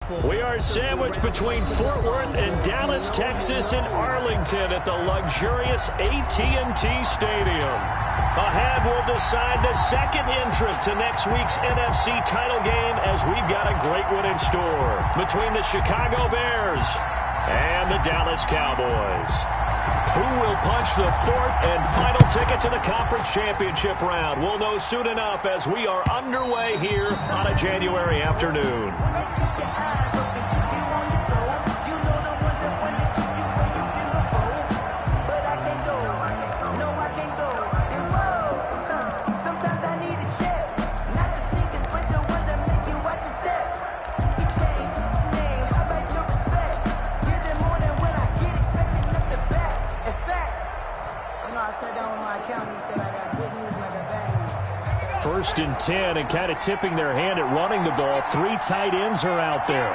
We are sandwiched between Fort Worth and Dallas, Texas, and Arlington at the luxurious AT&T Stadium. Ahead, we'll decide the second entrant to next week's NFC title game as we've got a great one in store between the Chicago Bears and the Dallas Cowboys. Who will punch the fourth and final ticket to the conference championship round? We'll know soon enough as we are underway here on a January afternoon. First and 10, and kind of tipping their hand at running the ball. Three tight ends are out there.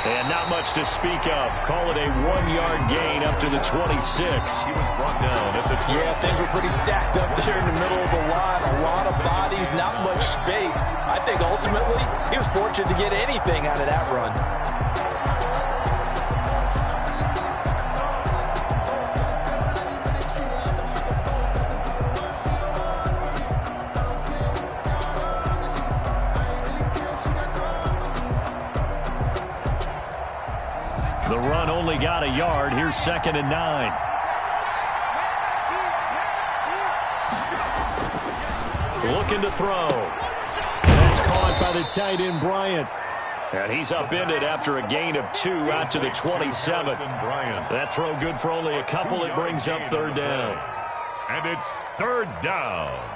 And not much to speak of. Call it a 1-yard gain up to the 26. He was brought down at the 20. Yeah, things were pretty stacked up there in the middle of the line. A lot of bodies, not much space. I think ultimately he was fortunate to get anything out of that run. The run only got a yard. Here's 2nd and 9. Looking to throw. That's caught by the tight end, Bryant. And he's upended after a gain of 2 out to the 27. That throw good for only a couple. It brings up 3rd down. And it's 3rd down.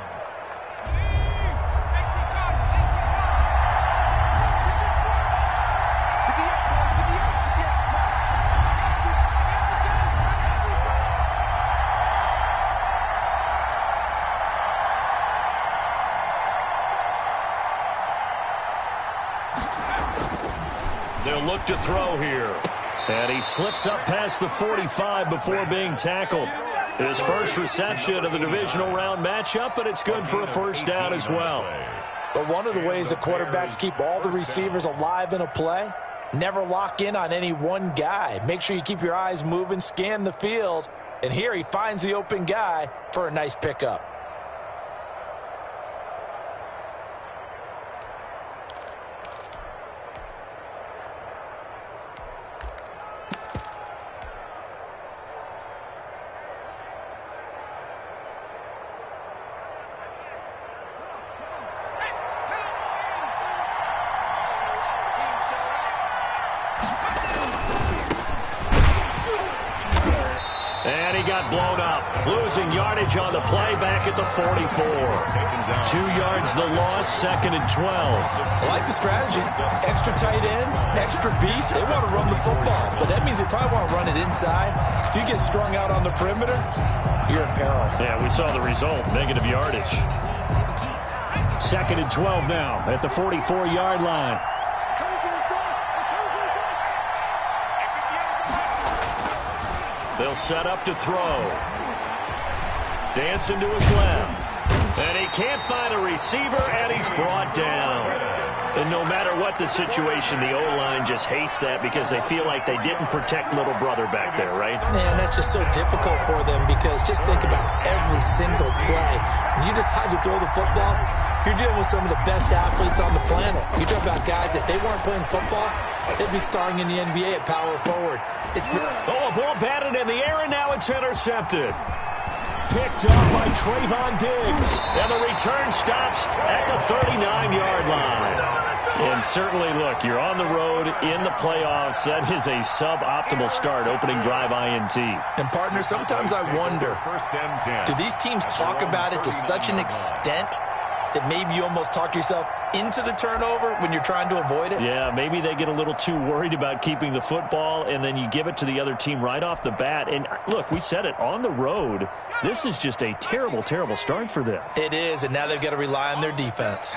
They'll look to throw here. And he slips up past the 45 before being tackled. His first reception of the divisional round matchup, but it's good for a 1st down as well. But one of the ways the quarterbacks keep all the receivers alive in a play, never lock in on any one guy. Make sure you keep your eyes moving, scan the field. And here he finds the open guy for a nice pickup. And he got blown up, losing yardage on the play back at the 44. 2 yards the loss, 2nd and 12. I like the strategy. Extra tight ends, extra beef. They want to run the football, but that means they probably want to run it inside. If you get strung out on the perimeter, you're in peril. Yeah, we saw the result, negative yardage. 2nd and 12 now at the 44-yard line. They'll set up to throw. Dancing to his left. And he can't find a receiver, and he's brought down. And no matter what the situation, the O-line just hates that because they feel like they didn't protect little brother back there, right? Man, that's just so difficult for them because just think about every single play. When you decide to throw the football, you're dealing with some of the best athletes on the planet. You talk about guys, if they weren't playing football, they'd be starring in the NBA at power forward. A ball batted in the air, and now it's intercepted. Picked up by Trayvon Diggs. And the return stops at the 39-yard line. And certainly, look, you're on the road in the playoffs. That is a suboptimal start, opening drive INT. And, partner, sometimes I wonder, do these teams talk about it to such an extent that maybe you almost talk yourself into the turnover when you're trying to avoid it? Yeah, maybe they get a little too worried about keeping the football, and then you give it to the other team right off the bat. And, look, we said it, on the road, this is just a terrible, terrible start for them. It is, and now they've got to rely on their defense.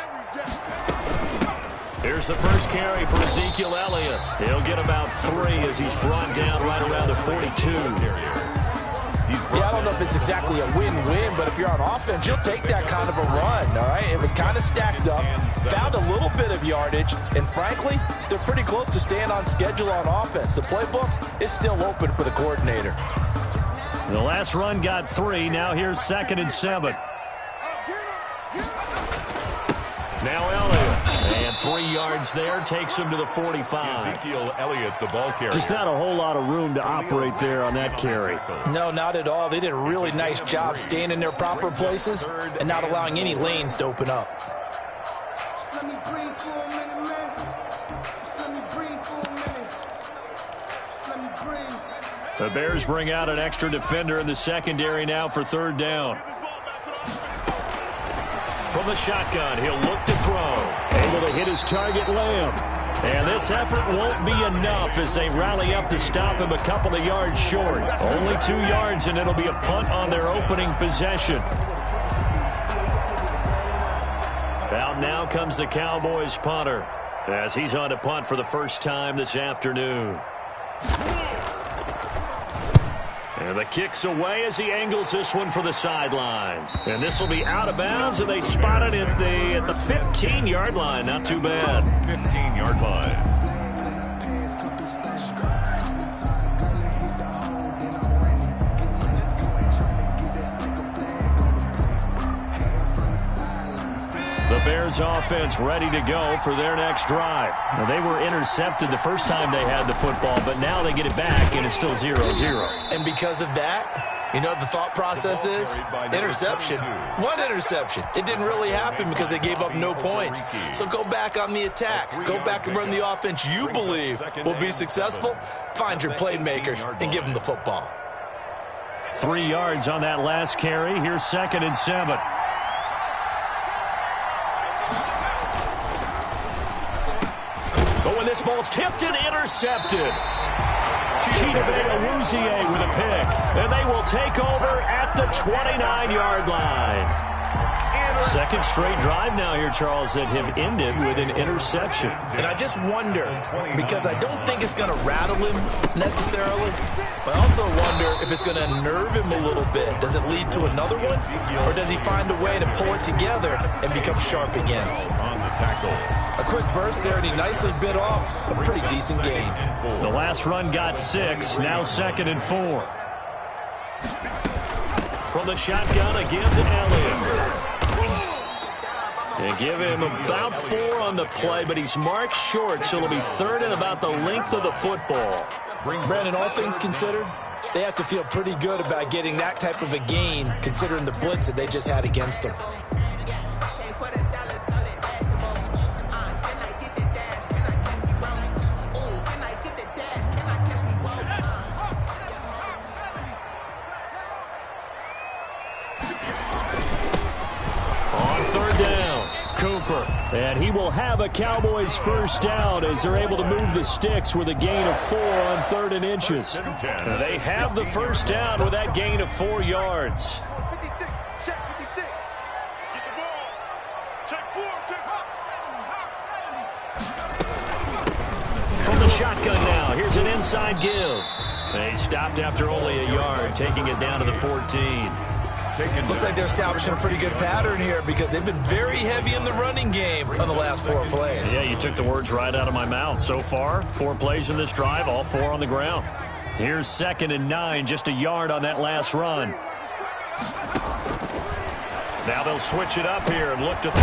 Here's the first carry for Ezekiel Elliott. He'll get about 3 as he's brought down right around the 42. Yeah, I don't know if it's exactly a win-win, but if you're on offense, you'll take that kind of a run, all right? It was kind of stacked up, found a little bit of yardage, and frankly, they're pretty close to staying on schedule on offense. The playbook is still open for the coordinator. The last run got 3. Now here's 2nd and 7. Now Elliott. And 3 yards there takes him to the 45. Ezekiel Elliott, the ball carrier. Just not a whole lot of room to operate there on that carry. No, not at all. They did a really nice job staying in their proper places and not allowing any lanes to open up. Let me breathe for a minute, man. Let me breathe for a minute. Let me breathe. The Bears bring out an extra defender in the secondary now for 3rd down. From the shotgun, he'll look to throw. Able to hit his target, Lamb. And this effort won't be enough as they rally up to stop him a couple of yards short. Only 2 yards, and it'll be a punt on their opening possession. Out now comes the Cowboys punter as he's on to punt for the first time this afternoon. And the kick's away as he angles this one for the sideline. And this will be out of bounds, and they spot it at the 15-yard line. Not too bad. 15-yard line. The Bears offense ready to go for their next drive. Now, they were intercepted the first time they had the football, but now they get it back, and it's still 0-0. And because of that, you know what the thought process is? Interception. What interception? It didn't really happen because they gave up no points. So go back on the attack. Go back and run the offense you believe will be successful. Find your playmakers and give them the football. 3 yards on that last carry. Here's 2nd and 7. This ball's tipped and intercepted. Chidobe with a pick. And they will take over at the 29-yard line. Second straight drive now here, Charles, that have ended with an interception. And I just wonder, because I don't think it's going to rattle him necessarily, but I also wonder if it's going to nerve him a little bit. Does it lead to another one? Or does he find a way to pull it together and become sharp again? A quick burst there, and he nicely bit off a pretty decent gain. The last run got 6, now 2nd and 4. From the shotgun again to Elliott. They give him about 4 on the play, but he's marked short, so it'll be 3rd and about the length of the football. Brandon, all things considered, they have to feel pretty good about getting that type of a gain, considering the blitz that they just had against them. And he will have a Cowboys first down as they're able to move the sticks with a gain of 4 on 3rd and inches. They have the first down with that gain of 4 yards. From the shotgun now, here's an inside give. They stopped after only a yard, taking it down to the 14. Looks like they're establishing a pretty good pattern here because they've been very heavy in the running game on the last 4 plays. Yeah, you took the words right out of my mouth. So far, 4 plays in this drive, all 4 on the ground. Here's 2nd and 9, just a yard on that last run. Now they'll switch it up here and look to throw.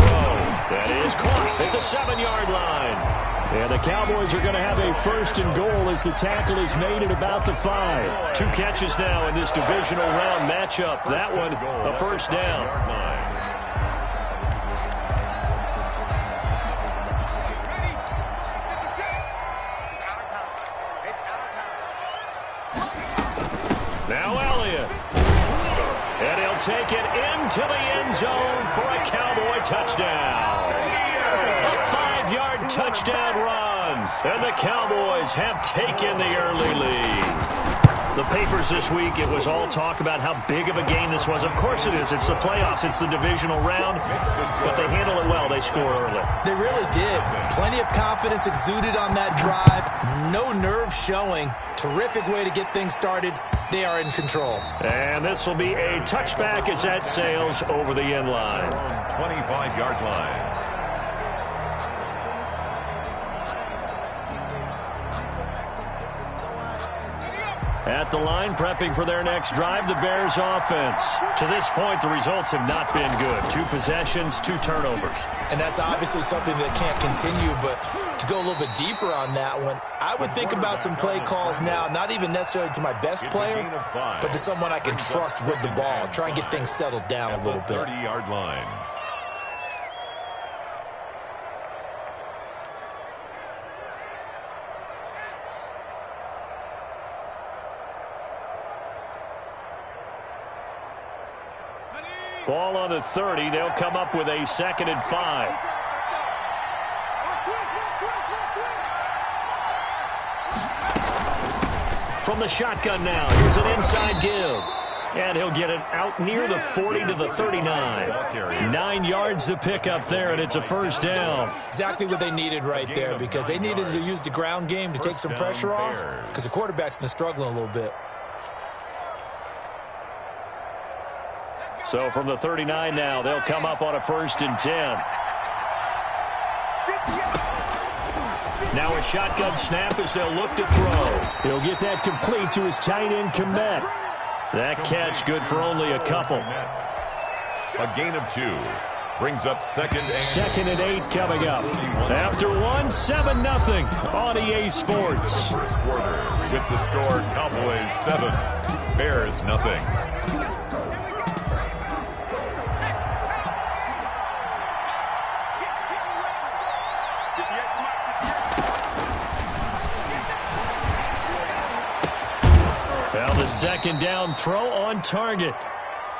That is caught at the 7-yard line. And the Cowboys are going to have a 1st and goal as the tackle is made at about the 5. 2 catches now in this divisional round matchup. That one, a first down. Now Elliott. And he'll take it into the end zone for a Cowboy touchdown. A 5-yard touchdown run. And the Cowboys have taken the early lead. The papers this week, it was all talk about how big of a game this was. Of course it is. It's the playoffs. It's the divisional round. But they handle it well. They score early. They really did. Plenty of confidence exuded on that drive. No nerve showing. Terrific way to get things started. They are in control. And this will be a touchback as that sails over the end line. 25-yard line. At the line, prepping for their next drive, the Bears offense. To this point, the results have not been good. 2 possessions, 2 turnovers. And that's obviously something that can't continue, but to go a little bit deeper on that one, I would think about some play calls now, not even necessarily to my best player, but to someone I can trust with the ball. Try and get things settled down a little bit. 30-yard line. Ball on the 30. They'll come up with a 2nd and 5. From the shotgun now. Here's an inside give. And he'll get it out near the 40 to the 39. 9 yards to pick up there, and it's a first down. Exactly what they needed right there, because they needed to use the ground game to take some pressure off, because the quarterback's been struggling a little bit. So from the 39 now, they'll come up on a 1st and 10. Now a shotgun snap as they'll look to throw. He'll get that complete to his tight end, Komet. That catch good for only a couple. A gain of 2. Brings up 2nd and 8 coming up. After 1, 7-0 on EA Sports. First quarter with the score Cowboys 7, Bears nothing. Well, the 2nd down throw on target.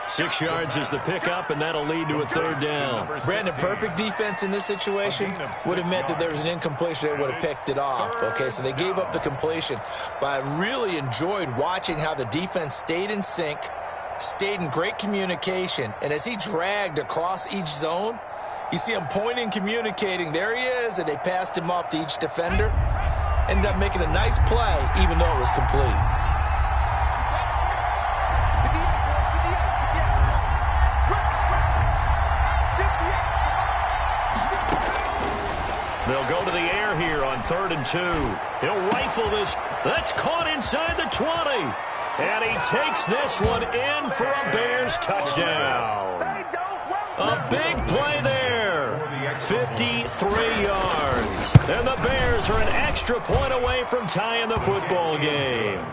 6 yards is the pickup, and that'll lead to a 3rd down. Brandon, perfect defense in this situation would have meant that there was an incompletion. They would have picked it off. Okay, so they gave up the completion. But I really enjoyed watching how the defense stayed in sync, stayed in great communication, and as he dragged across each zone, you see him pointing, communicating. There he is, and they passed him off to each defender. Ended up making a nice play, even though it was complete. They'll go to the air here on 3rd and 2. He'll rifle this. That's caught inside the 20. And he takes this one in for a Bears touchdown. A big play there. 53 yards. And the Bears are an extra point away from tying the football game.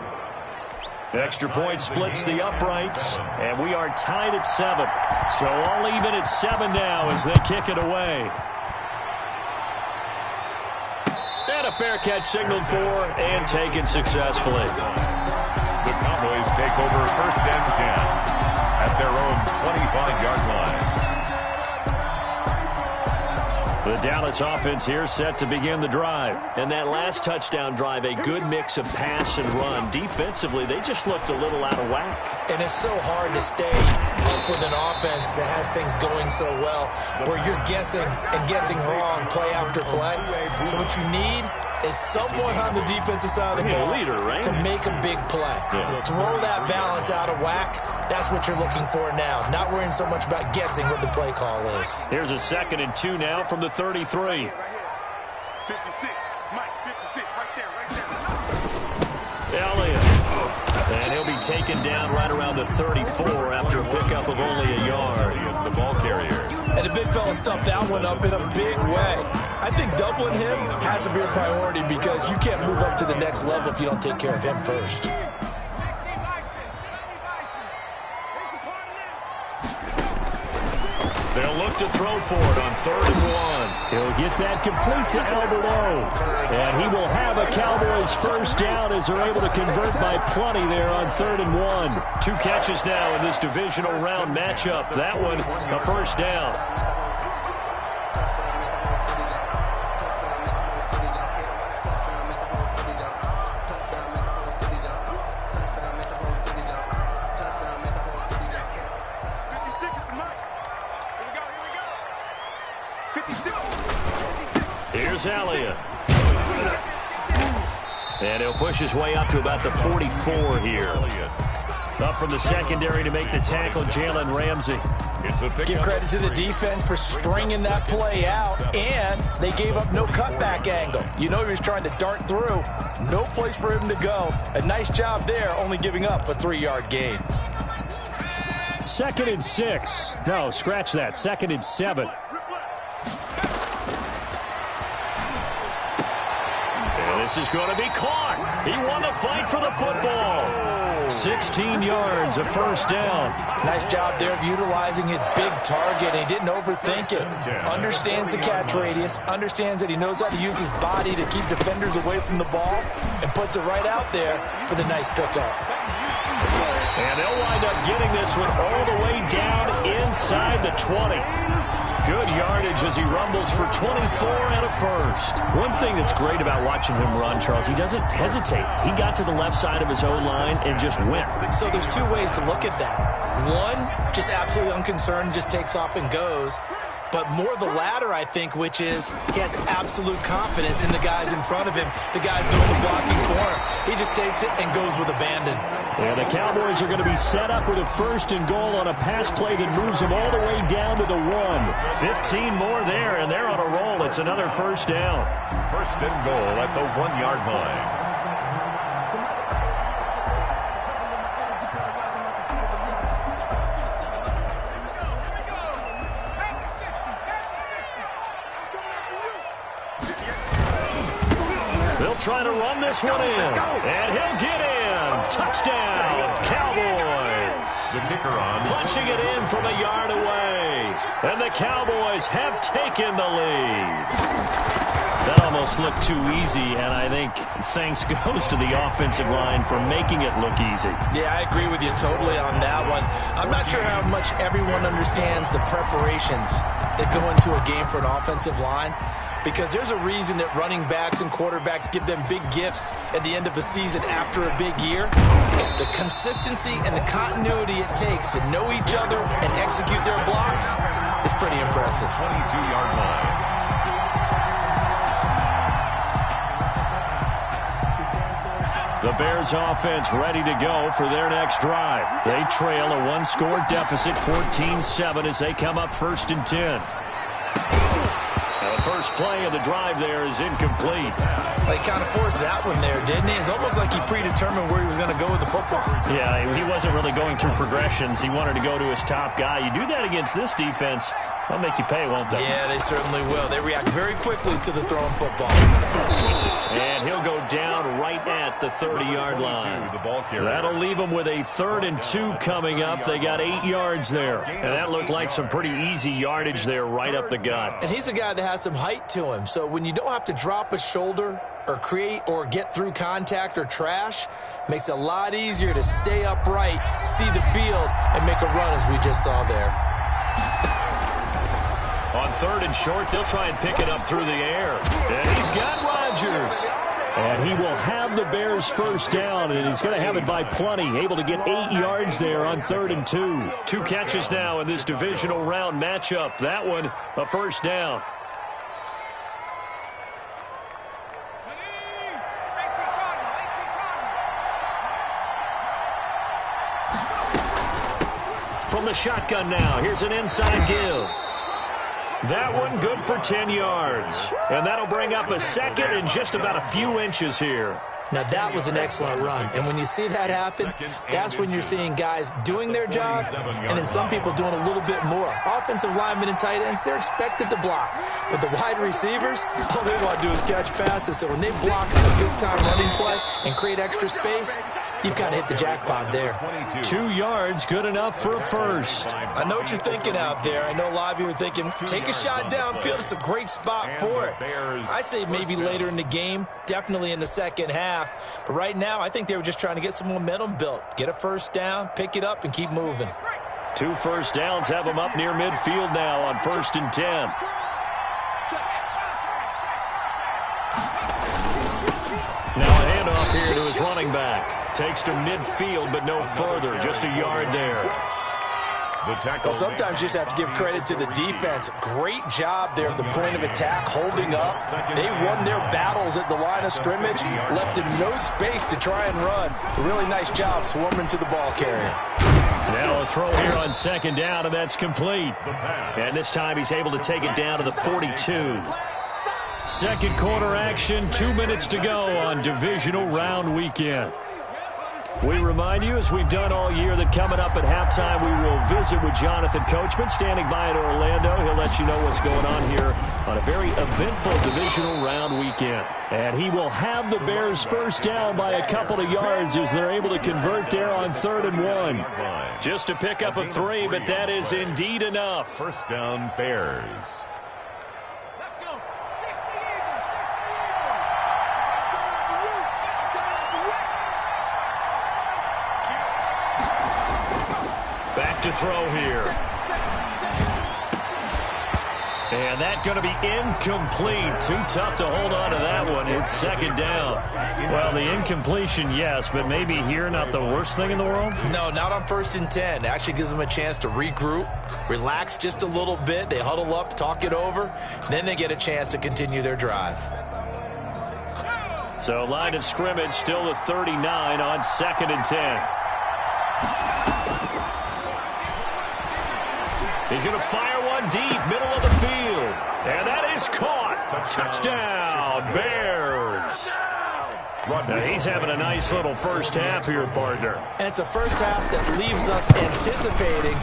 Extra point splits the uprights, and we are tied at 7. So all even at 7 now as they kick it away. And a fair catch signaled for and taken successfully. The Cowboys take over 1st and 10 at their own 25-yard line. The Dallas offense here set to begin the drive. And that last touchdown drive, a good mix of pass and run. Defensively, they just looked a little out of whack. And it's so hard to stay up with an offense that has things going so well, where you're guessing and guessing wrong play after play. So what you need is someone on the defensive side of the ball to make a big play. Throw that balance out of whack. That's what you're looking for now. Not worrying so much about guessing what the play call is. Here's a 2nd and 2 now from the 33. 56. Mike, 56, right there. Elliott. And he'll be taken down right around the 34 after a pickup of only a yard. The ball carrier. And the big fella stuffed that one up in a big way. I think doubling him has to be a priority because you can't move up to the next level if you don't take care of him first. They'll look to throw for it on 3rd and 1. He'll get that complete to Albert O. And he will have a Cowboys first down as they're able to convert by plenty there on 3rd and 1. 2 catches now in this divisional round matchup. That one, a first down. Here's Elliott. And he'll push his way up to about the 44 here. Up from the secondary to make the tackle, Jalen Ramsey. Give credit to the defense for stringing that play out, and they gave up no cutback angle. You know he was trying to dart through. No place for him to go. A nice job there, only giving up a 3-yard gain. 2nd and 6. No, scratch that. 2nd and 7. And this is going to be caught. He won the fight for the football. 16 yards, a first down. Nice job there of utilizing his big target. He didn't overthink it. Understands the catch radius. Understands that he knows how to use his body to keep defenders away from the ball. And puts it right out there for the nice pickup. And they'll wind up getting this one all the way down inside the 20. Good yardage as he rumbles for 24 and a first. One thing that's great about watching him run, Charles, he doesn't hesitate. He got to the left side of his own line and just went. So there's two ways to look at that. One, just absolutely unconcerned, just takes off and goes. But more the latter, I think, which is he has absolute confidence in the guys in front of him, the guys doing the blocking for him. He just takes it and goes with abandon. And the Cowboys are going to be set up with a 1st and goal on a pass play that moves them all the way down to the 1. 15 more there, and they're on a roll. It's another first down. 1st and goal at the 1-yard line. They'll try to run this one in, and he'll get in. Touchdown, Cowboys. The kicker on. Punching it in from a yard away. And the Cowboys have taken the lead. That almost looked too easy, and I think thanks goes to the offensive line for making it look easy. Yeah, I agree with you totally on that one. I'm not sure how much everyone understands the preparations that go into a game for an offensive line, because there's a reason that running backs and quarterbacks give them big gifts at the end of the season after a big year. The consistency and the continuity it takes to know each other and execute their blocks is pretty impressive. 22-yard line. The Bears offense ready to go for their next drive. They trail a 1-score deficit, 14-7, as they come up 1st and 10. The first play of the drive there is incomplete. He kind of forced that one there, didn't he? It's almost like he predetermined where he was going to go with the football. Yeah, he wasn't really going through progressions. He wanted to go to his top guy. You do that against this defense, they'll make you pay, won't they? Yeah, they certainly will. They react very quickly to the thrown football. And he'll go down right at the 30-yard line. That'll leave him with a 3rd and 2 coming up. They got 8 yards there. And that looked like some pretty easy yardage there right up the gut. And he's a guy that has some height to him. So when you don't have to drop a shoulder or create or get through contact or trash, makes it a lot easier to stay upright, see the field, and make a run as we just saw there. On 3rd and short, they'll try and pick it up through the air. And he's got Rodgers. And he will have the Bears first down, and he's going to have it by plenty. Able to get 8 yards there on 3rd and 2. 2 catches now in this divisional round matchup. That one, a first down. From the shotgun now, here's an inside give. That one good for 10 yards. And that'll bring up a 2nd and just about a few inches here. Now, that was an excellent run. And when you see that happen, that's when you're seeing guys doing their job and then some people doing a little bit more. Offensive linemen and tight ends, they're expected to block. But the wide receivers, all they want to do is catch passes. So when they block a big-time running play and create extra space, you've kind of hit the jackpot there. 2 yards, good enough for a first. I know what you're thinking out there. I know a lot of you are thinking, take a shot downfield. It's a great spot for it. I'd say maybe later in the game, definitely in the second half. But right now, I think they were just trying to get some momentum built. Get a first down, pick it up, and keep moving. 2 first downs have them up near midfield now on 1st and 10. Now a handoff here to his running back. Takes to midfield, but no further. Just a yard there. Well, sometimes you just have to give credit to the defense. Great job there at the point of attack, holding up. They won their battles at the line of scrimmage, left him no space to try and run. A really nice job swarming to the ball carrier. Now a throw here on second down, and that's complete. And this time he's able to take it down to the 42. Second quarter action, 2 minutes to go on divisional round weekend. We remind you, as we've done all year, that coming up at halftime, we will visit with Jonathan Coachman, standing by in Orlando. He'll let you know what's going on here on a very eventful divisional round weekend. And he will have the Bears first down by a couple of yards as they're able to convert there on 3rd and 1. Just to pick up a 3, but that is indeed enough. First down, Bears. Back to throw here. And that's going to be incomplete. Too tough to hold on to that one. It's second down. Well, the incompletion, yes, but maybe here not the worst thing in the world? No, not on 1st and 10. It actually gives them a chance to regroup, relax just a little bit. They huddle up, talk it over, then they get a chance to continue their drive. So line of scrimmage still the 39 on 2nd and 10. He's going to fire one deep, middle of the field. And that is caught. Touchdown, Bears. Now he's having a nice little first half here, partner. And it's a first half that leaves us anticipating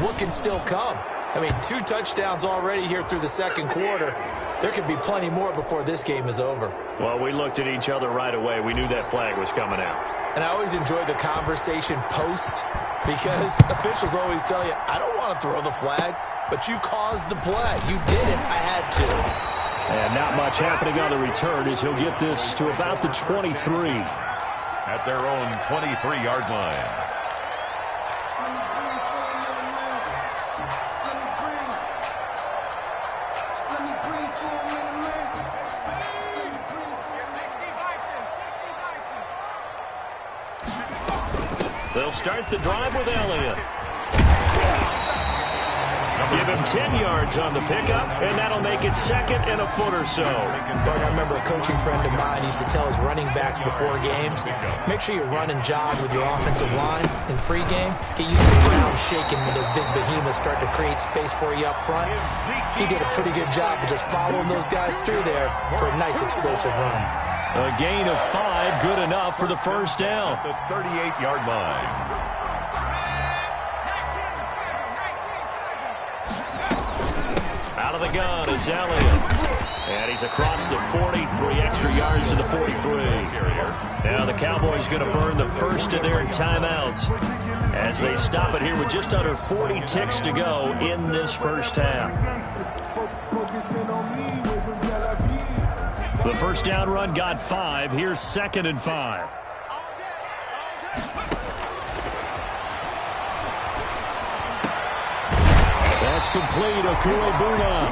what can still come. I mean, 2 touchdowns already here through the second quarter. There could be plenty more before this game is over. Well, we looked at each other right away. We knew that flag was coming out. And I always enjoy the conversation post, because officials always tell you, I don't want to throw the flag, but you caused the play. You did it. I had to. And not much happening on the return as he'll get this to about the 23. At their own 23-yard line. They'll start the drive with Elliott. Give him 10 yards on the pickup, and that'll make it 2nd and a foot or so. But I remember a coaching friend of mine used to tell his running backs before games, make sure you run and jog with your offensive line in pregame. Get used to the ground shaking when those big behemoths start to create space for you up front. He did a pretty good job of just following those guys through there for a nice explosive run. A gain of 5, good enough for the first down. The 38-yard line. Out of the gun, it's Elliott. And he's across the 40, 3 extra yards to the 43. Now the Cowboys going to burn the first of their timeouts as they stop it here with just under 40 ticks to go in this first half. The first down run got 5. Here's 2nd and 5. That's complete. Okurobuna.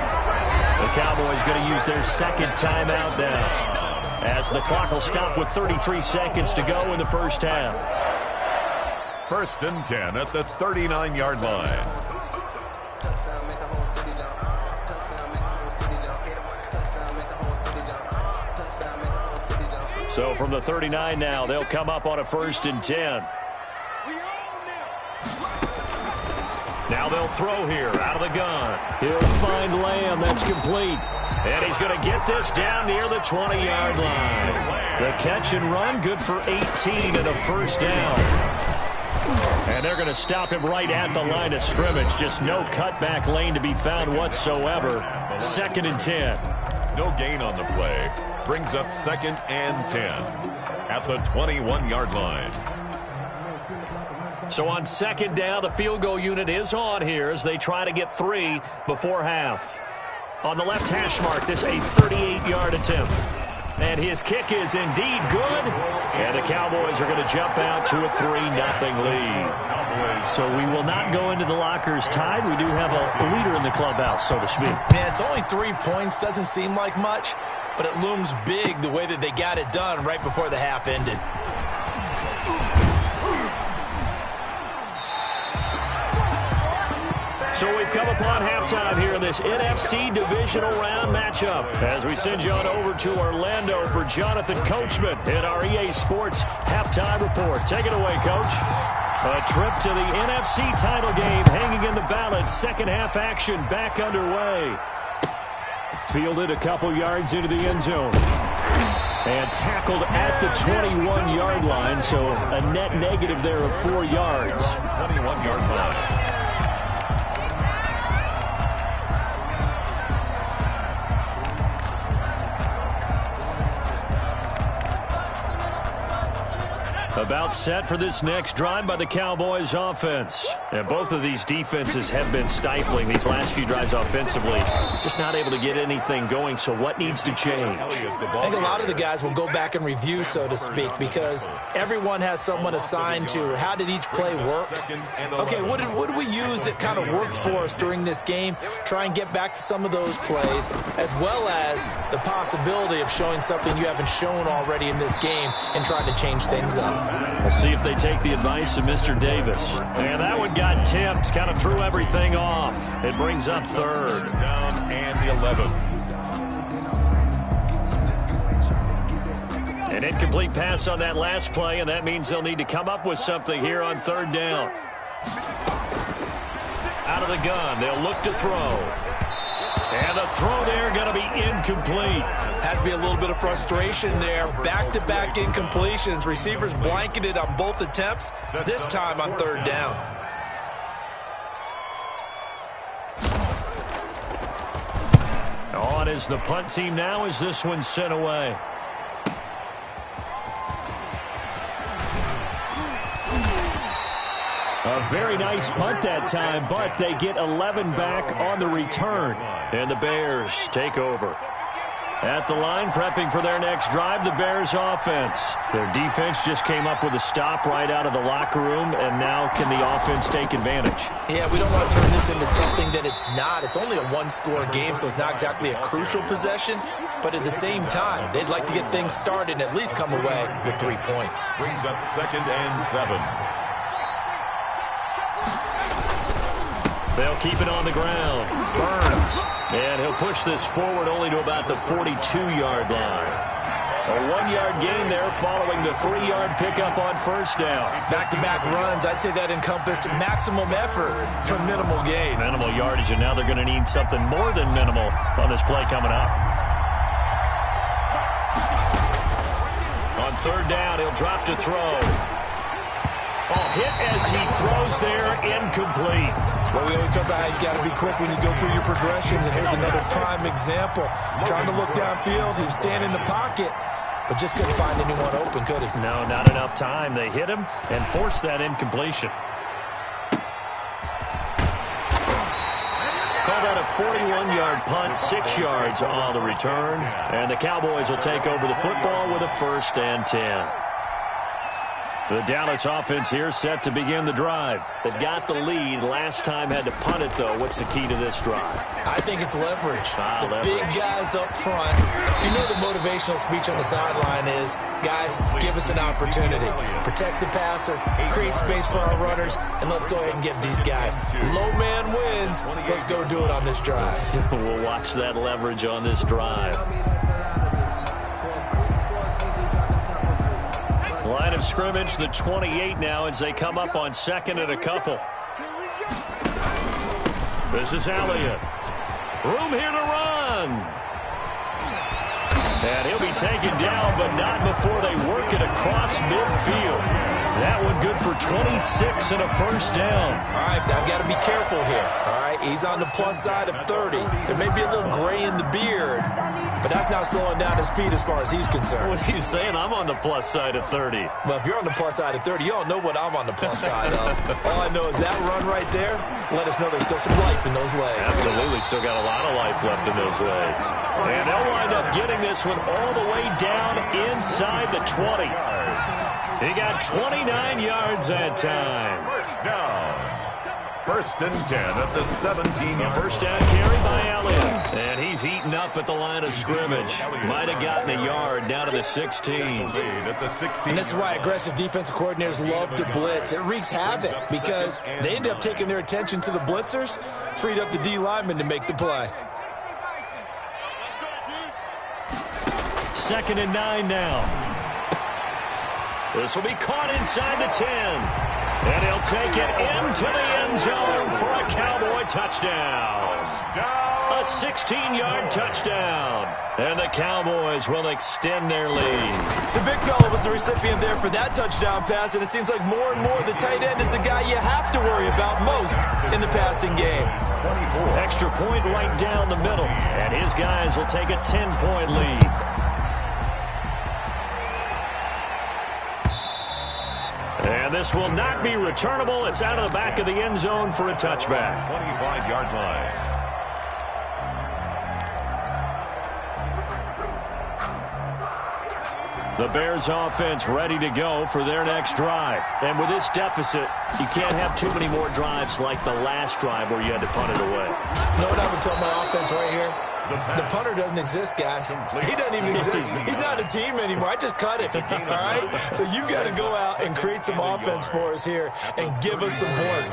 The Cowboys going to use their second timeout now, as the clock will stop with 33 seconds to go in the first half. 1st and 10 at the 39-yard line. So from the 39 now, they'll come up on a 1st and 10. Now they'll throw here out of the gun. He'll find Lamb. That's complete. And he's going to get this down near the 20-yard line. The catch and run, good for 18 and a first down. And they're going to stop him right at the line of scrimmage. Just no cutback lane to be found whatsoever. 2nd and 10. No gain on the play. Brings up 2nd and 10 at the 21-yard line. So on 2nd down, the field goal unit is on here as they try to get 3 before half. On the left hash mark, this a 38-yard attempt. And his kick is indeed good. And the Cowboys are going to jump out to a 3-0 lead. So we will not go into the lockers tied. We do have a leader in the clubhouse, so to speak. Man, it's only 3 points. Doesn't seem like much, but it looms big the way that they got it done right before the half ended. So we've come upon halftime here in this NFC Divisional Round matchup as we send you on over to Orlando for Jonathan Coachman in our EA Sports Halftime Report. Take it away, Coach. A trip to the NFC title game hanging in the balance. Second half action back underway. Fielded a couple yards into the end zone. And tackled at the 21-yard line, so a net negative there of 4 yards. 21-yard line. About set for this next drive by the Cowboys offense. And both of these defenses have been stifling these last few drives offensively. Just not able to get anything going, so what needs to change? I think a lot of the guys will go back and review, so to speak, because everyone has someone assigned to how did each play work. Okay, what did we use that kind of worked for us during this game? Try and get back to some of those plays, as well as the possibility of showing something you haven't shown already in this game and trying to change things up. We'll see if they take the advice of Mr. Davis. And that one got tipped, kind of threw everything off. It brings up third. Down and the 11. An incomplete pass on that last play, and that means they'll need to come up with something here on third down. Out of the gun, they'll look to throw. And the throw there going to be incomplete. Has to be a little bit of frustration there. Back-to-back incompletions. Receivers blanketed on both attempts, this time on third down. On is the punt team now as this one's sent away. A very nice punt that time, but they get 11 back on the return. And the Bears take over. At the line, prepping for their next drive, the Bears offense. Their defense just came up with a stop right out of the locker room, and now can the offense take advantage? Yeah, we don't want to turn this into something that it's not. It's only a one-score game, so it's not exactly a crucial possession. But at the same time, they'd like to get things started and at least come away with 3 points. Brings up 2nd and 7. They'll keep it on the ground. Burns. And he'll push this forward only to about the 42-yard line. A 1-yard gain there following the 3-yard pickup on first down. Back-to-back runs, I'd say that encompassed maximum effort for minimal gain. Minimal yardage, and now they're going to need something more than minimal on this play coming up. On third down, he'll drop to throw. Hit as he throws there, incomplete. Well, we always talk about how you got to be quick when you go through your progressions, and here's another prime example. Trying to look downfield, he was standing in the pocket, but just couldn't find anyone open, could he? No, not enough time. They hit him and forced that incompletion. Call that a 41-yard punt, 6 yards on the return, and the Cowboys will take over the football with a 1st and 10. The Dallas offense here set to begin the drive. They've got the lead. Last time had to punt it, though. What's the key to this drive? I think it's leverage. Leverage. Big guys up front. You know the motivational speech on the sideline is, guys, give us an opportunity. Protect the passer, create space for our runners, and let's go ahead and get these guys. Low man wins. Let's go do it on this drive. We'll watch that leverage on this drive. Line of scrimmage, the 28 now as they come up on 2nd and a couple. This is Elliott. Room here to run. And he'll be taken down, but not before they work it across midfield. That one good for 26 and a 1st down. All right, I've got to be careful here. All right, he's on the plus side of 30. There may be a little gray in the beard, but that's not slowing down his speed as far as he's concerned. What he's saying, I'm on the plus side of 30. Well, if you're on the plus side of 30, you all know what I'm on the plus side of. All I know is that run right there, let us know there's still some life in those legs. Absolutely, still got a lot of life left in those legs. And they'll wind up getting this one all the way down inside the 20. He got 29 yards that time. 1st down. First and 10 at the 17-yard. First down carry by Elliott. And he's eaten up at the line of scrimmage. Might have gotten a yard down to the 16. And this is why aggressive defensive coordinators love to blitz. It wreaks havoc because they end up taking their attention to the blitzers, freed up the D lineman to make the play. 2nd and 9 now. This will be caught inside the 10. And he'll take it into the end zone for a Cowboy touchdown. A 16-yard touchdown. And the Cowboys will extend their lead. The big fella was the recipient there for that touchdown pass, and it seems like more and more the tight end is the guy you have to worry about most in the passing game. Extra point right down the middle. And his guys will take a 10-point lead. And this will not be returnable. It's out of the back of the end zone for a touchback. 25-yard line. The Bears offense ready to go for their next drive. And with this deficit, you can't have too many more drives like the last drive where you had to punt it away. You know what I would tell my offense right here? The punter doesn't exist, guys. He doesn't even exist. He's not a team anymore. I just cut him, all right? So you've got to go out and create some offense for us here and give us some points.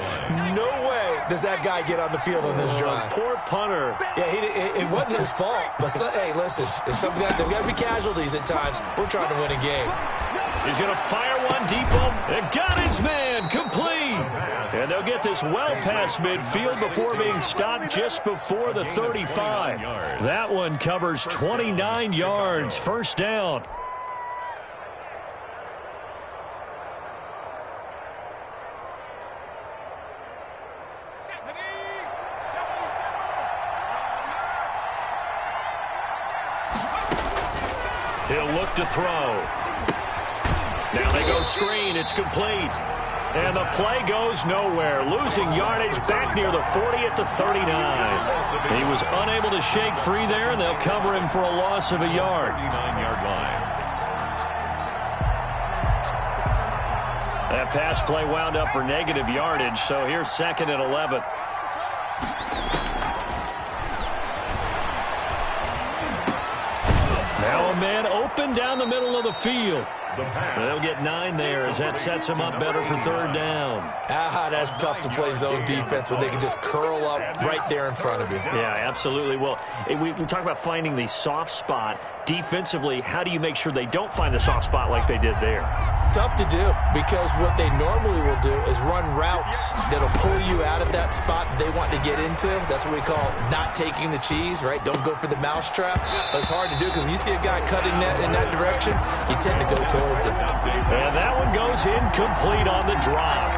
No way does that guy get on the field on this drive. Poor punter. Yeah, it wasn't his fault. But, hey, listen, there's got to be casualties at times. We're trying to win a game. He's going to fire one deep and got his man complete. And they'll get this well past midfield before being stopped just before the 35. That one covers 29 yards. First down. He'll look to throw. Now they go screen. It's complete. And the play goes nowhere. Losing yardage back near the 40 at the 39. He was unable to shake free there, and they'll cover him for a loss of a yard. 39-yard line. That pass play wound up for negative yardage, so here's 2nd and 11. Now a man open down the middle of the field. They'll get 9 there as that sets them up better for 3rd down. That's tough to play zone defense when they can just curl up right there in front of you. Yeah, absolutely. Well, we talk about finding the soft spot. Defensively, how do you make sure they don't find the soft spot like they did there? Tough to do because what they normally will do is run routes that'll pull you out of that spot they want to get into. That's what we call not taking the cheese, right? Don't go for the mousetrap. But it's hard to do because when you see a guy cutting that in that direction, you tend to go towards him. And that one goes incomplete on the drop.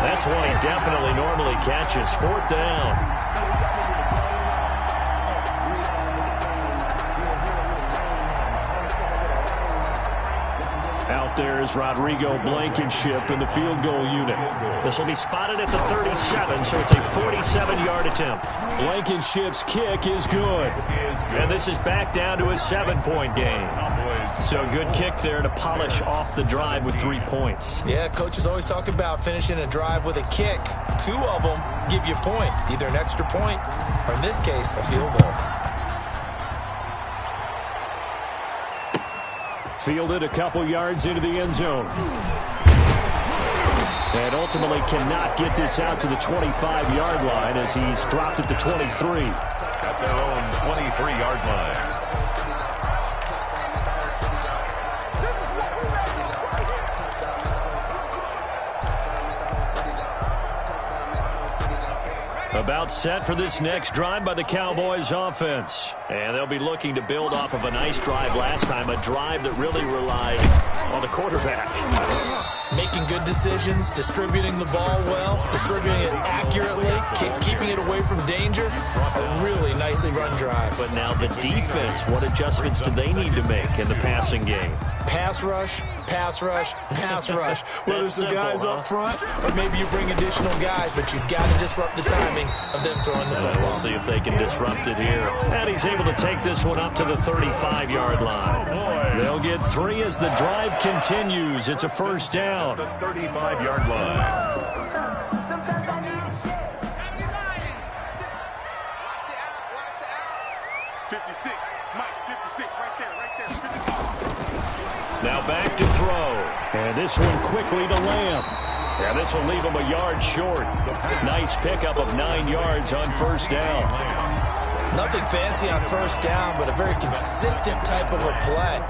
That's one he definitely normally catches. 4th down. Out there is Rodrigo Blankenship in the field goal unit. This will be spotted at the 37, so it's a 47-yard attempt. Blankenship's kick is good. And this is back down to a 7-point game. So a good kick there to polish off the drive with 3 points. Yeah, coaches always talk about finishing a drive with a kick. 2 of them give you points, either an extra point or, in this case, a field goal. Fielded a couple yards into the end zone. And ultimately cannot get this out to the 25-yard line as he's dropped at the 23. At their own 23-yard line. About set for this next drive by the Cowboys offense. And they'll be looking to build off of a nice drive last time, a drive that really relied on the quarterback. Making good decisions, distributing the ball well, distributing it accurately, keeping it away from danger. A really nicely run drive. But now the defense, what adjustments do they need to make in the passing game? Pass rush, pass rush, pass rush. Whether it's the guys up front or maybe you bring additional guys, but you've got to disrupt the timing of them throwing the football. We'll see if they can disrupt it here. And he's able to take this one up to the 35-yard line. They'll get 3 as the drive continues. It's a first down. The 35-yard line. 56, Mike, 56, right there, 56. Now back to throw. And this one quickly to Lamb. And this will leave him a yard short. Nice pickup of 9 yards on first down. Nothing fancy on first down, but a very consistent type of a play.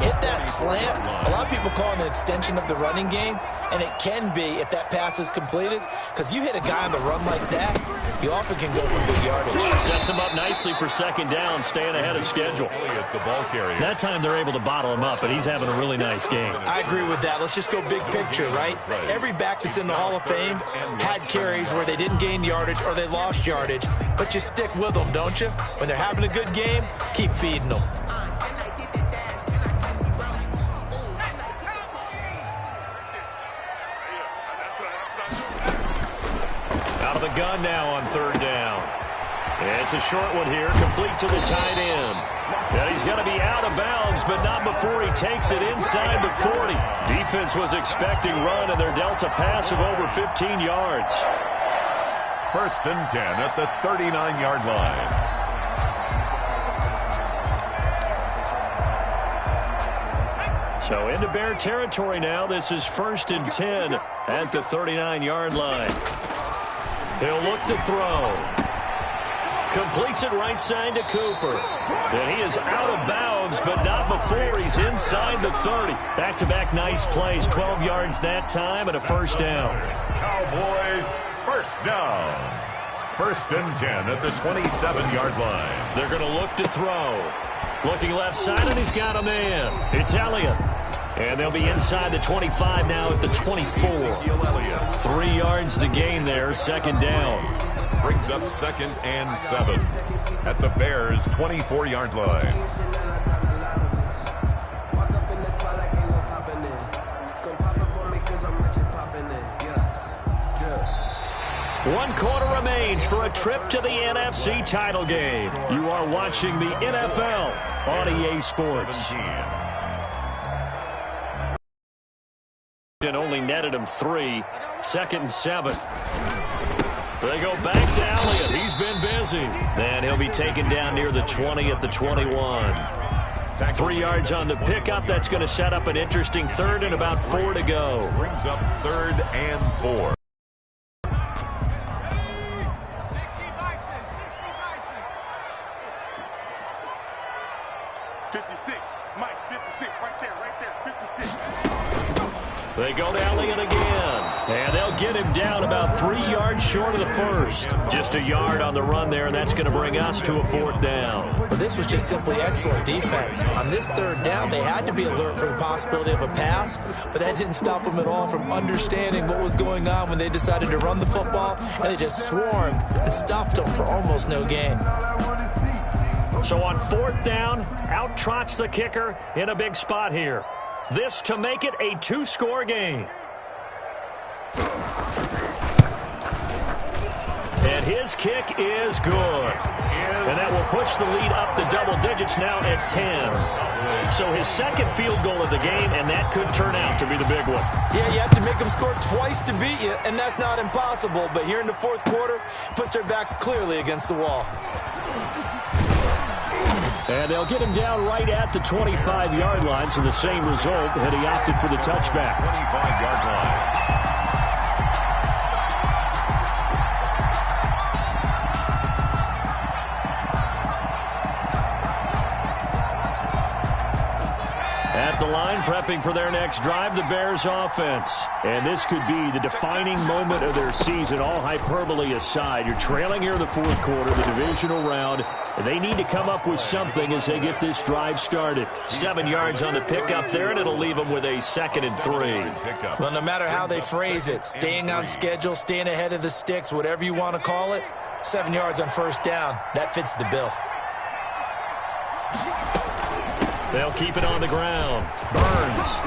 Hit that slant. A lot of people call it an extension of the running game, and it can be if that pass is completed, because you hit a guy on the run like that, you often can go for big yardage. Sets him up nicely for second down, staying ahead of schedule. The ball carrier. That time they're able to bottle him up, and he's having a really nice game. I agree with that. Let's just go big picture, right? Every back that's in the Hall of Fame had carries where they didn't gain yardage or they lost yardage, but you stick with them, don't you? When they're having a good game, keep feeding them. Out of the gun now on third down. It's a short one here, complete to the tight end. Now he's got to be out of bounds, but not before he takes it inside the 40. Defense was expecting run, and they're dealt a pass of over 15 yards. First and 10 at the 39-yard line. So into Bear territory now. This is first and 10 at the 39-yard line. He'll look to throw. Completes it right side to Cooper. And he is out of bounds, but not before he's inside the 30. Back-to-back nice plays. 12 yards that time and a first down. Cowboys, first down. First and 10 at the 27-yard line. They're going to look to throw. Looking left side, and he's got a man. It's Elliott. And they'll be inside the 25 now at the 24. 3 yards the gain there, second down. Brings up second and 7 at the Bears' 24-yard line. One quarter remains for a trip to the NFC title game. You are watching the NFL on EA Sports. And only netted him 3. Second and 7. They go back to Elliott. He's been busy. And he'll be taken down near the 20 at the 21. 3 yards on the pickup. That's going to set up an interesting third and about 4 to go. Brings up third and 4. 56, Mike, 56, right there, 56. They go to Elliott again. And they'll get him down about 3 yards short of the first. Just a yard on the run there, and that's going to bring us to a fourth down. But this was just simply excellent defense. On this third down, they had to be alert for the possibility of a pass, but that didn't stop them at all from understanding what was going on when they decided to run the football, and they just swarmed and stuffed them for almost no gain. So on fourth down, out trots the kicker in a big spot here. This to make it a 2-score game. And his kick is good. And that will push the lead up to double digits now at 10. So his second field goal of the game, and that could turn out to be the big one. Yeah, you have to make them score twice to beat you, and that's not impossible. But here in the fourth quarter, puts their backs clearly against the wall. And they'll get him down right at the 25-yard line, so the same result, and he opted for the touchback. 25-yard line. At the line, prepping for their next drive, the Bears offense. And this could be the defining moment of their season, all hyperbole aside. You're trailing here in the fourth quarter, the divisional round. And they need to come up with something as they get this drive started. 7 yards on the pickup there, and it'll leave them with a 2nd and 3. Well, no matter how they phrase it, staying on schedule, staying ahead of the sticks, whatever you want to call it, 7 yards on first down, that fits the bill. They'll keep it on the ground. Burns.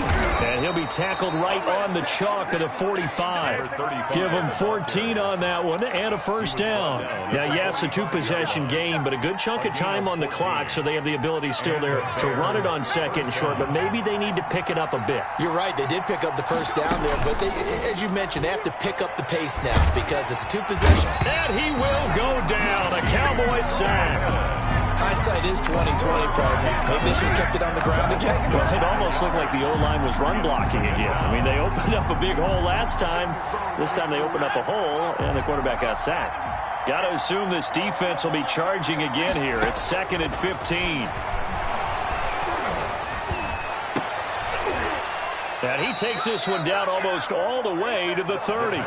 And he'll be tackled right on the chalk of the 45. Give him 14 on that one and a first down. Now, yes, a 2-possession game, but a good chunk of time on the clock, so they have the ability still there to run it on second and short, but maybe they need to pick it up a bit. You're right. They did pick up the first down there, but they, as you mentioned, they have to pick up the pace now because it's a 2-possession. And he will go down. A Cowboy sack. Hindsight is 20/20, partner. Maybe they should have kept it on the ground again. Well, it almost looked like the O-line was run blocking again. I mean, they opened up a big hole last time. This time they opened up a hole, and the quarterback got sacked. Got to assume this defense will be charging again here. It's 2nd and 15. And he takes this one down almost all the way to the 30.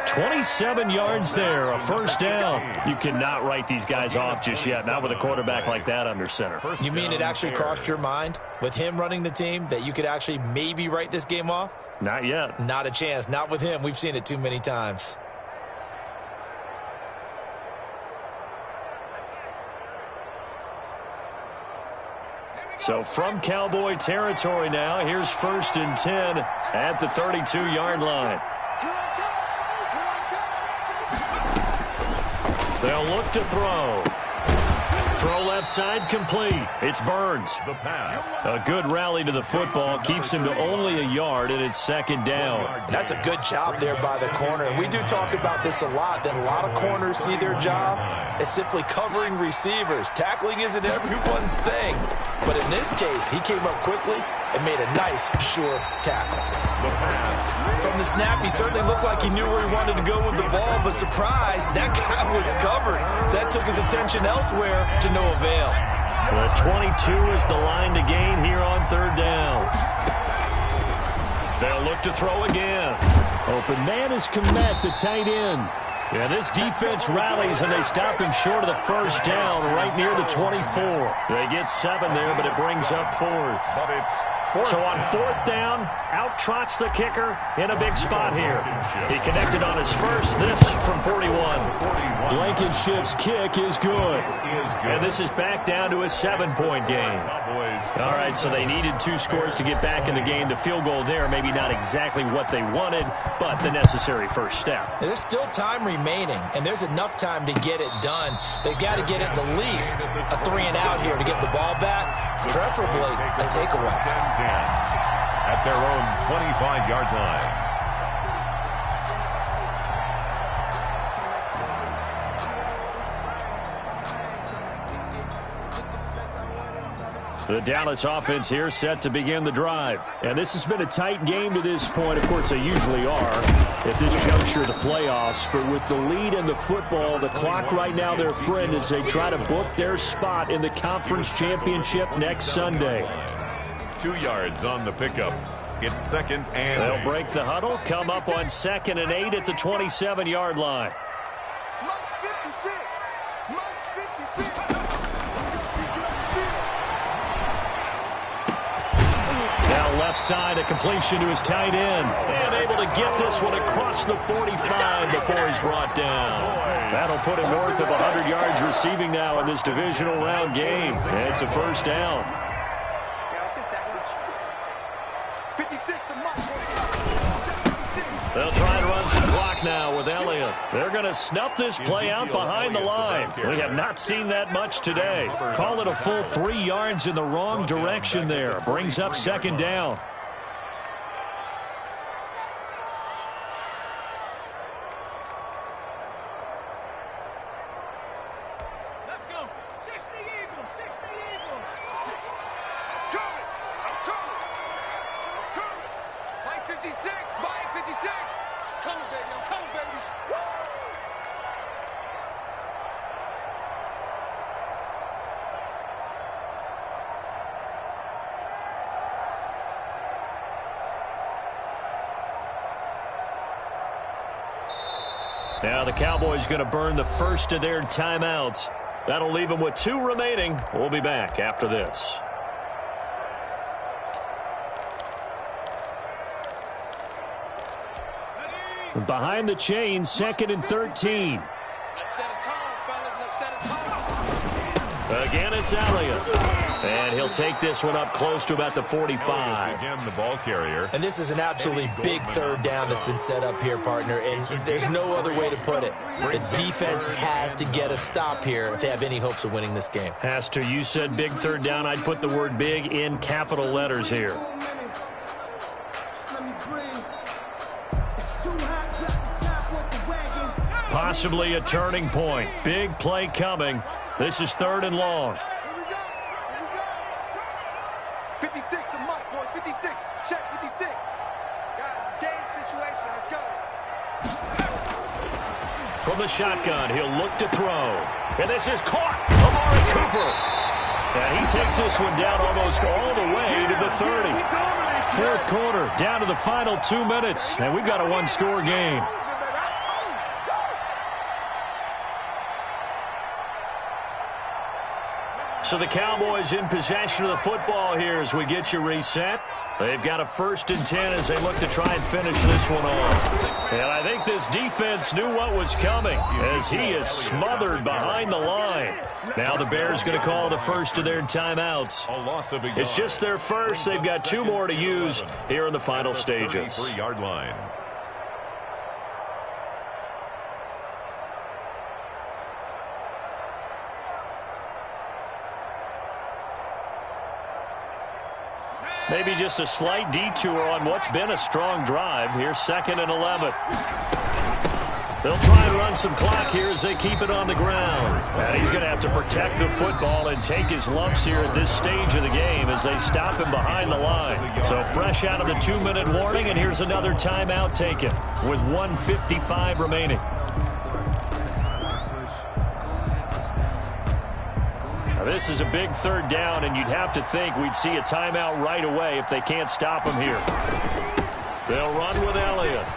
27 yards there, a first down. You cannot write these guys off just yet, not with a quarterback like that under center. You mean it actually crossed your mind with him running the team that you could actually maybe write this game off? Not yet. Not a chance. Not with him. We've seen it too many times. So from Cowboy territory now, here's 1st and 10 at the 32-yard line. They'll look to throw. Throw left side complete. It's Burns. The pass. A good rally to the football keeps him to only a yard, and it's 2nd down. That's a good job there by the corner. And we do talk about this a lot, that a lot of corners see their job as simply covering receivers. Tackling isn't everyone's thing. But in this case, he came up quickly and made a nice, sure tackle. The pass. From the snap, he certainly looked like he knew where he wanted to go with the ball, but surprise, that guy was covered. So that took his attention elsewhere to no avail. The 22 is the line to gain here on 3rd down. They'll look to throw again. Open man is Komet, the tight end. Yeah, this defense rallies, and they stop him short of the first down right near the 24. They get 7 there, but it brings up 4th. But it's So on 4th down, out trots the kicker in a big spot here. He connected on his first, this from 41. Blankenship's kick is good. And this is back down to a 7-point game. All right, so they needed 2 scores to get back in the game. The field goal there, maybe not exactly what they wanted, but the necessary first step. There's still time remaining, and there's enough time to get it done. They've got to get at the least a 3-and-out here to get the ball back, preferably a takeaway. At their own 25-yard line. The Dallas offense here set to begin the drive. And this has been a tight game to this point. Of course, they usually are at this juncture of the playoffs. But with the lead in the football, the clock right now their friend as they try to book their spot in the conference championship next Sunday. 2 yards on the pickup. It's 2nd and They'll break the huddle, come up on 2nd and 8 at the 27-yard line. Now left side, a completion to his tight end. And able to get this one across the 45 before he's brought down. That'll put him north of 100 yards receiving now in this divisional round game. And it's a first down. They'll try and run some clock now with Elliott. They're going to snuff this play out behind the line. We have not seen that much today. Call it a full 3 yards in the wrong direction there. Brings up 2nd down. Let's go. 60 Eagles, 60 Eagles. Coming. I'm coming. I'm coming. Mike 56, Mike 56. Coming, baby. I'm coming, baby. Woo! Now the Cowboys going to burn the first of their timeouts. That'll leave them with 2 remaining. We'll be back after this. Behind the chain, 2nd and 13. Let's set a tone, fellas. Let's set a tone. Again, it's Elliott. And he'll take this one up close to about the 45. again the ball carrier. And this is an absolutely big 3rd down that's been set up here, partner, and there's no other way to put it. The defense has to get a stop here if they have any hopes of winning this game. Has to. You said big 3rd down. I'd put the word big in capital letters here. Possibly a turning point. Big play coming. This is 3rd and long. 56, the mic, boys. 56. Check 56. Guys, it's game situation. Let's go. From the shotgun, he'll look to throw. And this is caught. Amari Cooper. And he takes this one down almost all the way to the 30. Fourth quarter, down to the final 2 minutes. And we've got a one-score game. So the Cowboys in possession of the football here as we get you reset. They've got a 1st and 10 as they look to try and finish this one off. And I think this defense knew what was coming as he is smothered behind the line. Now the Bears going to call the first of their timeouts. It's just their first. They've got 2 more to use here in the final stages. 33-yard line. Maybe just a slight detour on what's been a strong drive. Here's 2nd and 11. They'll try and run some clock here as they keep it on the ground. And he's going to have to protect the football and take his lumps here at this stage of the game as they stop him behind the line. So fresh out of the 2-minute warning, and here's another timeout taken with 1:55 remaining. Now this is a big 3rd down, and you'd have to think we'd see a timeout right away if they can't stop him here. They'll run with Elliott.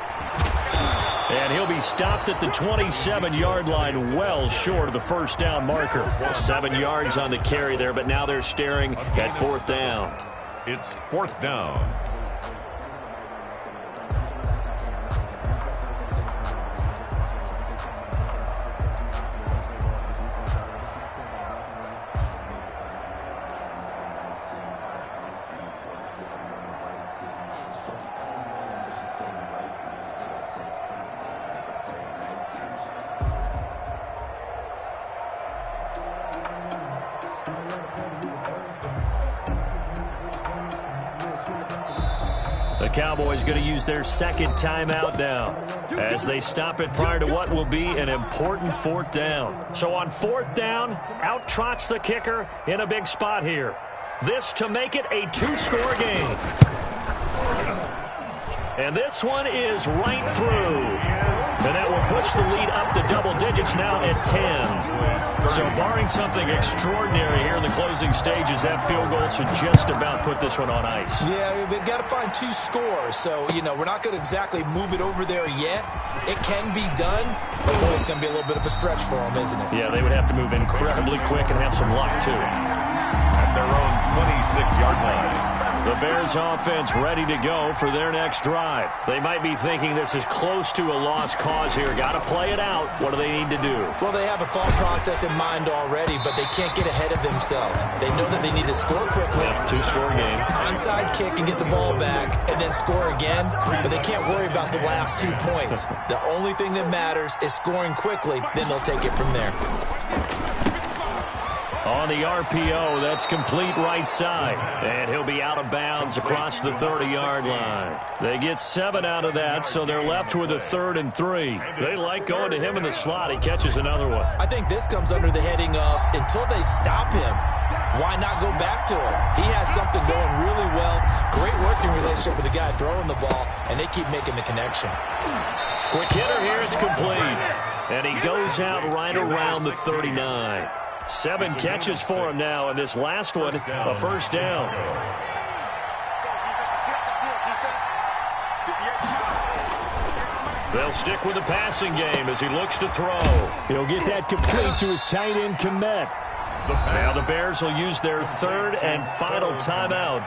And he'll be stopped at the 27-yard line, well short of the 1st down marker. 7 yards on the carry there, but now they're staring at 4th down. It's 4th down. The Cowboys going to use their 2nd timeout now as they stop it prior to what will be an important 4th down. So on 4th down, out trots the kicker in a big spot here. This to make it a 2-score game. And this one is right through. And that will push the lead up to double digits now at 10. So barring something extraordinary here in the closing stages, that field goal should just about put this one on ice. Yeah, we've got to find 2 scores. So, we're not going to exactly move it over there yet. It can be done, but boy, it's going to be a little bit of a stretch for them, isn't it? Yeah, they would have to move incredibly quick and have some luck, too. At their own 26-yard line. The Bears offense ready to go for their next drive. They might be thinking this is close to a lost cause here. Got to play it out. What do they need to do? Well, they have a thought process in mind already, but they can't get ahead of themselves. They know that they need to score quickly. Yep, 2-score game. Onside kick and get the ball back and then score again, but they can't worry about the last 2 points. The only thing that matters is scoring quickly, then they'll take it from there. On the RPO, that's complete right side. And he'll be out of bounds across the 30-yard line. They get 7 out of that, so they're left with a 3rd and 3. They like going to him in the slot. He catches another one. I think this comes under the heading of until they stop him, why not go back to him? He has something going really well. Great working relationship with the guy throwing the ball, and they keep making the connection. Quick hitter here, it's complete. And he goes out right around the 39. 7 catches for him now, and this last one, a 1st down. They'll stick with the passing game as he looks to throw. He'll get that complete to his tight end, Komet. Now the Bears will use their 3rd and final timeout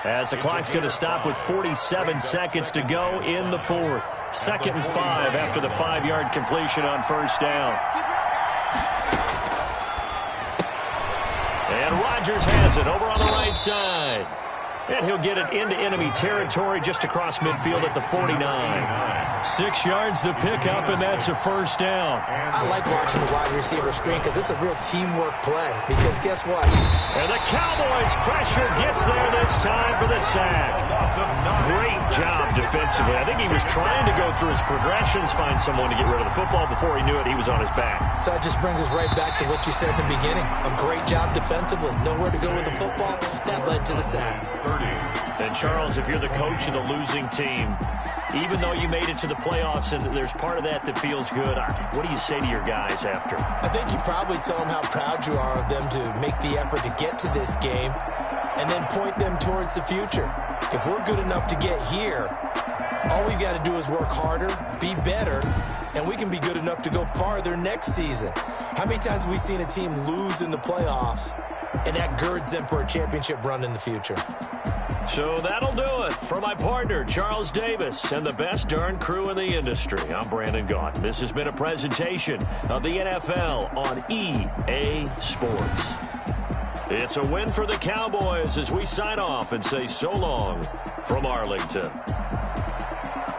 as the clock's going to stop with 47 seconds to go in the 4th. 2nd and 5 after the 5-yard completion on 1st down. And Rodgers has it over on the right side. And he'll get it into enemy territory just across midfield at the 49. 6 yards the pickup, and that's a first down. I like watching the wide receiver screen because it's a real teamwork play. Because guess what? And the Cowboys' pressure gets there this time for the sack. Great job defensively. I think he was trying to go through his progressions, find someone to get rid of the football. Before he knew it, he was on his back. So that just brings us right back to what you said in the beginning. A great job defensively. Nowhere to go with the football. That led to the sack. And Charles, if you're the coach of the losing team, even though you made it to the playoffs and there's part of that feels good, what do you say to your guys after? I think you probably tell them how proud you are of them to make the effort to get to this game and then point them towards the future. If we're good enough to get here, all we've got to do is work harder, be better, and we can be good enough to go farther next season. How many times have we seen a team lose in the playoffs, and that girds them for a championship run in the future? So that'll do it for my partner, Charles Davis, and the best darn crew in the industry. I'm Brandon Gaudin. This has been a presentation of the NFL on EA Sports. It's a win for the Cowboys as we sign off and say so long from Arlington.